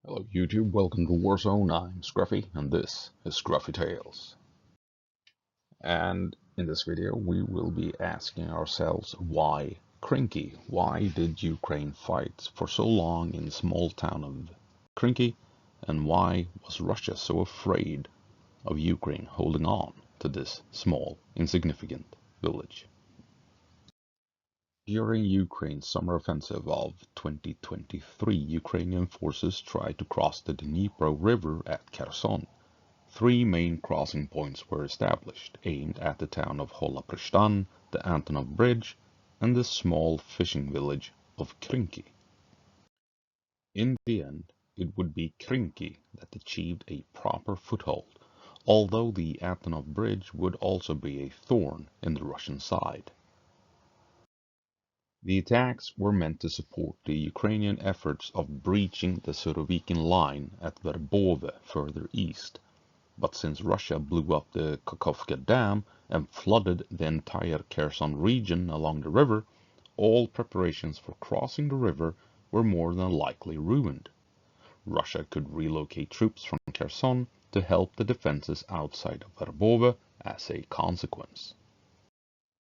Hello YouTube, welcome to Warzone. I'm Scruffy and this is Scruffy Tales. And in this video we will be asking ourselves why Krynky? Why did Ukraine fight for so long in the small town of Krynky? And why was Russia so afraid of Ukraine holding on to this small, insignificant village? During Ukraine's summer offensive of 2023, Ukrainian forces tried to cross the Dnipro River at Kherson. Three main crossing points were established, aimed at the town of Holopristan, the Antonov Bridge, and the small fishing village of Krynky. In the end, it would be Krynky that achieved a proper foothold, although the Antonov Bridge would also be a thorn in the Russian side. The attacks were meant to support the Ukrainian efforts of breaching the Surovikin line at Verbove further east, but since Russia blew up the Kakhovka Dam and flooded the entire Kherson region along the river, all preparations for crossing the river were more than likely ruined. Russia could relocate troops from Kherson to help the defenses outside of Verbove as a consequence.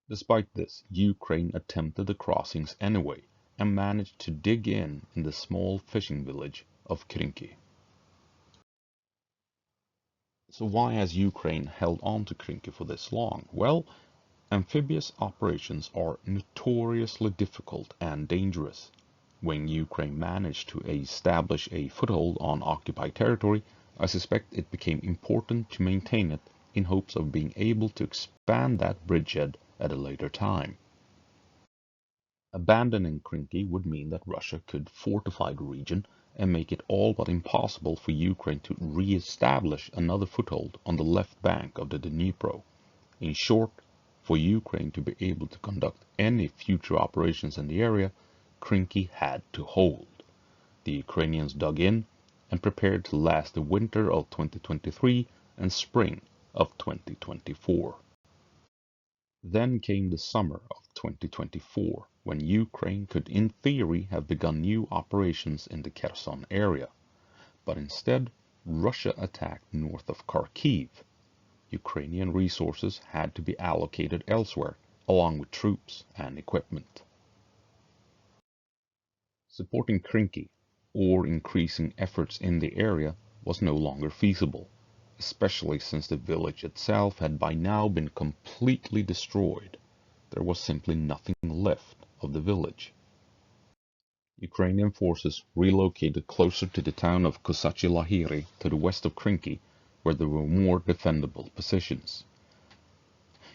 Despite this, Ukraine attempted the crossings anyway and managed to dig in the small fishing village of Krynky. So why has Ukraine held on to Krynky for this long? Well, amphibious operations are notoriously difficult and dangerous. When Ukraine managed to establish a foothold on occupied territory, I suspect it became important to maintain it in hopes of being able to expand that bridgehead at a later time. Abandoning Krynky would mean that Russia could fortify the region and make it all but impossible for Ukraine to re-establish another foothold on the left bank of the Dnipro. In short, for Ukraine to be able to conduct any future operations in the area, Krynky had to hold. The Ukrainians dug in and prepared to last the winter of 2023 and spring of 2024. Then came the summer of 2024, when Ukraine could in theory have begun new operations in the Kherson area. But instead, Russia attacked north of Kharkiv. Ukrainian resources had to be allocated elsewhere, along with troops and equipment. Supporting Krynky, or increasing efforts in the area, was no longer feasible, especially since the village itself had by now been completely destroyed. There was simply nothing left of the village. Ukrainian forces relocated closer to the town of Kosachi Lahiri to the west of Krynky, where there were more defendable positions.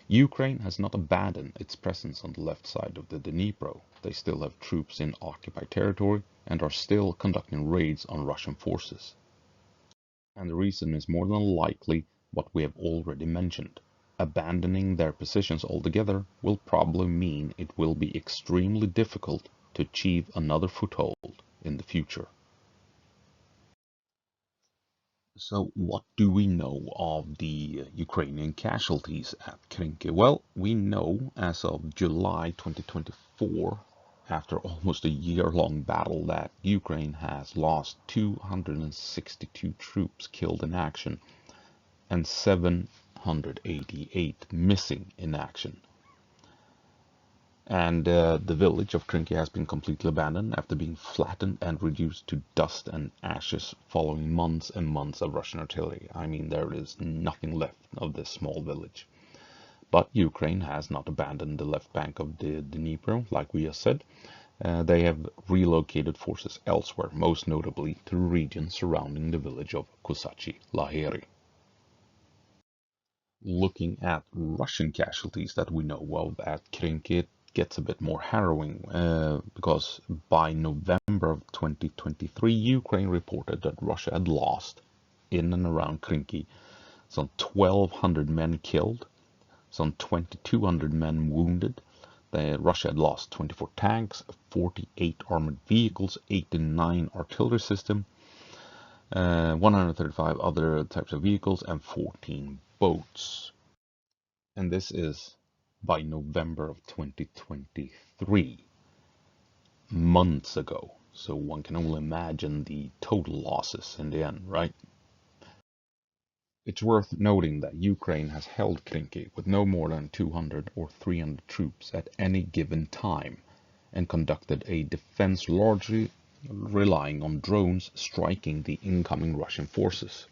Ukraine has not abandoned its presence on the left side of the Dnipro. They still have troops in occupied territory and are still conducting raids on Russian forces. And the reason is more than likely what we have already mentioned. Abandoning their positions altogether will probably mean it will be extremely difficult to achieve another foothold in the future. So what do we know of the Ukrainian casualties at Krynky? Well, we know as of July 2024, after almost a year-long battle, that Ukraine has lost 262 troops killed in action and 788 missing in action. And the village of Krynky has been completely abandoned after being flattened and reduced to dust and ashes following months and months of Russian artillery. I mean, there is nothing left of this small village. But Ukraine has not abandoned the left bank of the Dnipro, like we just said. They have relocated forces elsewhere, most notably to the region surrounding the village of Kosachi Lahiri. Looking at Russian casualties that we know of at Krynky, it gets a bit more harrowing because by November of 2023, Ukraine reported that Russia had lost in and around Krynky some 1,200 men killed, some 2,200 men wounded. Russia had lost 24 tanks, 48 armored vehicles, 89 artillery systems, 135 other types of vehicles, and 14 boats. And this is by November of 2023, months ago. so one can only imagine the total losses in the end, right? It's worth noting that Ukraine has held Krynky with no more than 200 or 300 troops at any given time and conducted a defense largely relying on drones striking the incoming Russian forces.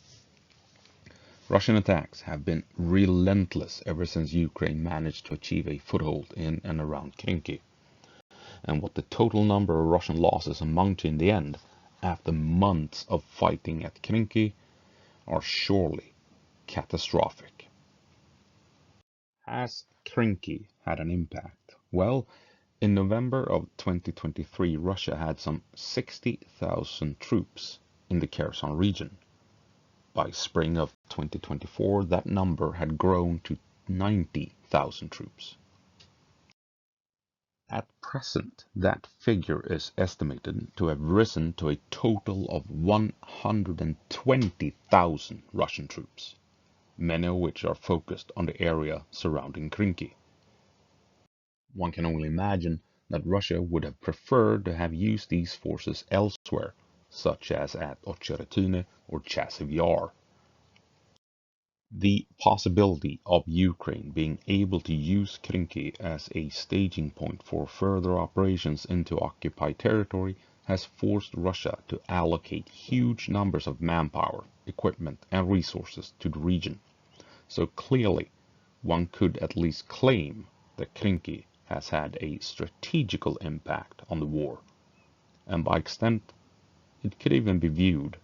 Russian attacks have been relentless ever since Ukraine managed to achieve a foothold in and around Krynky, and what the total number of Russian losses amount to in the end, after months of fighting at Krynky, are surely catastrophic. Has Krynky had an impact? Well, in November of 2023, Russia had some 60,000 troops in the Kherson region. By spring of 2024, that number had grown to 90,000 troops. At present, that figure is estimated to have risen to a total of 120,000 Russian troops, many of which are focused on the area surrounding Krynky. One can only imagine that Russia would have preferred to have used these forces elsewhere, such as at Ocheretune or Chasiv Yar. The possibility of Ukraine being able to use Krynky as a staging point for further operations into occupied territory has forced Russia to allocate huge numbers of manpower, equipment, and resources to the region. So clearly, one could at least claim that Krynky has had a strategical impact on the war, and by extent, it could even be viewed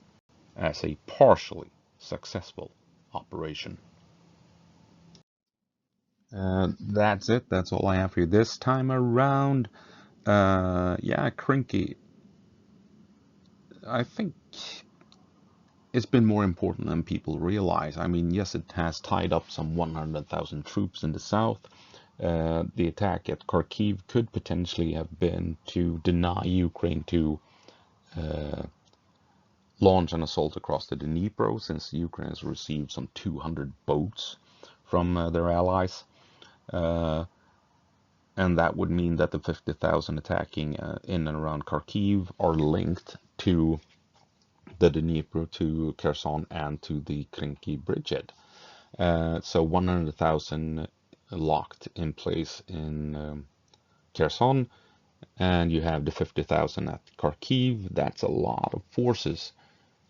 as a partially successful operation. That's it. That's all I have for you this time around. Yeah, Krynky. I think it's been more important than people realize. I mean, yes, it has tied up some 100,000 troops in the south. The attack at Kharkiv could potentially have been to deny Ukraine to launch an assault across the Dnipro, since Ukraine has received some 200 boats from their allies. And that would mean that the 50,000 attacking in and around Kharkiv are linked to the Dnipro, to Kherson, and to the Krynky bridgehead. So 100,000 locked in place in Kherson, and you have the 50,000 at Kharkiv. That's a lot of forces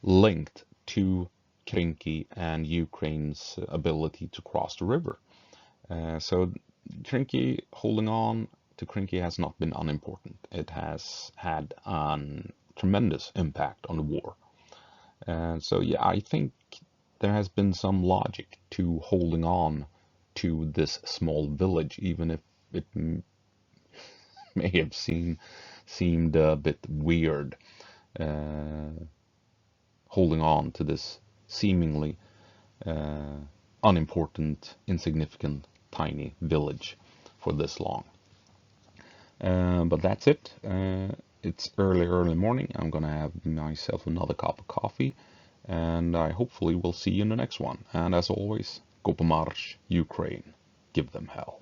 linked to Krynky and Ukraine's ability to cross the river. So Krynky, holding on to Krynky has not been unimportant. It has had a tremendous impact on the war. And so yeah, I think there has been some logic to holding on to this small village, even if it may have seemed a bit weird, uh, holding on to this seemingly unimportant, insignificant, tiny village for this long. But that's it. It's early morning. I'm gonna have myself another cup of coffee, and I hopefully will see you in the next one. And as always, go po march, Ukraine. Give them hell.